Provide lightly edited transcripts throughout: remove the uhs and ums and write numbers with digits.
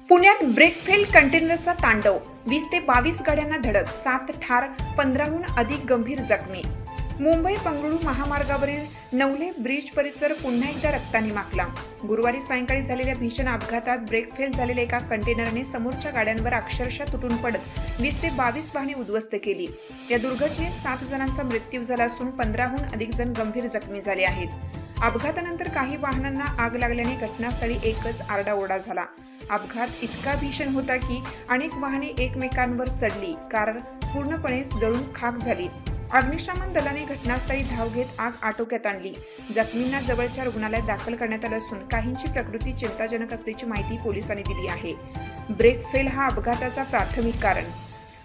पुण्यात brake fail कंटेनरचा तांडव, 20 ते 22 गाड्यांना धडक, 7 ठार, 15हून अधिक गंभीर जखमी. मुंबई बंगळुरू महामार्गावरील नवले ब्रिज परिसर पुन्हा एकदा रक्ताने माखला. गुरुवारी सायंकाळी झालेल्या भीषण अपघातात ब्रेक फेल झालेल्या एका कंटेनरने समोरच्या गाड्यांवर अक्षरशः तुटून पडत 20 ते 22 वाहने उद्ध्वस्त केली. या दुर्घटनेत 7 जणांचा मृत्यू झाला असून 15हून अधिक जण गंभीर जखमी झाले आहेत. अपघातानंतर काही वाहनांना आग लागल्याने घटनास्थळी एकच आरडाओरडा झाला. अपघात इतका भीषण होता की अनेक वाहने एकमेकांवर चढली, कार पूर्णपणे जळून खाक झाली. अग्निशमन दलाने घटनास्थळी धाव घेत आग आटोक्यात आणली. जखमींना जवळच्या रुग्णालयात दाखल करण्यात आलं असून काहींची प्रकृती चिंताजनक असल्याची माहिती पोलिसांनी दिली आहे. ब्रेक फेल हा अपघाताचा प्राथमिक कारण.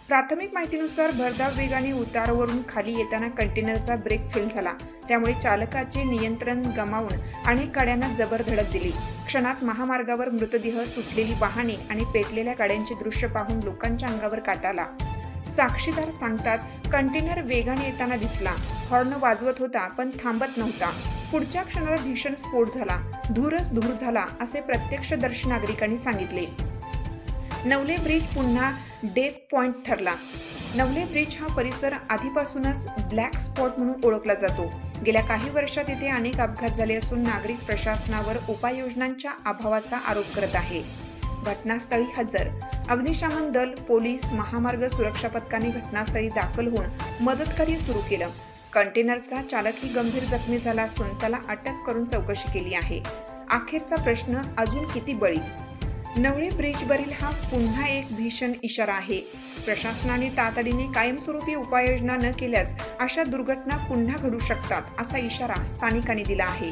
प्राथमिक माहितीनुसार भरधाव वेगाने उतारावरून खाली येताना कंटेनरचा ब्रेक फेल झाला. त्यामुळे चालकाचे नियंत्रण गमावून अनेक गाड्यांना जबर धडक दिली. क्षणात महामार्गावर मृतदेह, तुटलेली वाहने आणि पेटलेल्या गाड्यांचे दृश्य पाहून लोकांच्या अंगावर काटा आला. साक्षीदार सांगतात, कंटेनर वेगाने येताना दिसला. हॉर्न वाजवत होता पण थांबत नव्हता. पुढच्या क्षणाला भीषण स्फोट झाला. धूरच धूर झाला असे प्रत्यक्षदर्शी नागरिकांनी सांगितले. नवले ब्रिज पुन्हा डेथ पॉइंट ठरला. नवले ब्रिज हा परिसर आधीपासूनच ब्लॅक स्पॉट म्हणून ओळखला जातो. गेल्या काही वर्षात येथे अनेक अपघात झाले असून नागरिक प्रशासनावर उपाययोजनांच्या अभावाचा आरोप करत आहे. घटनास्थळी हजर अग्निशमन दल, पोलीस, महामार्ग सुरक्षा पथकाने घटनास्थळी दाखल होऊन मदतकार्य सुरू केलं. कंटेनरचा चालकही गंभीर जखमी झाला असून त्याला अटक करून चौकशी केली आहे. अखेरचा प्रश्न, अजून किती बळी? नवले ब्रिजवरील हा पुन्हा एक भीषण इशारा आहे. प्रशासनाने तातडीने कायमस्वरूपी उपाययोजना न केल्यास अशा दुर्घटना पुन्हा घडू शकतात, असा इशारा स्थानिकांनी दिला आहे.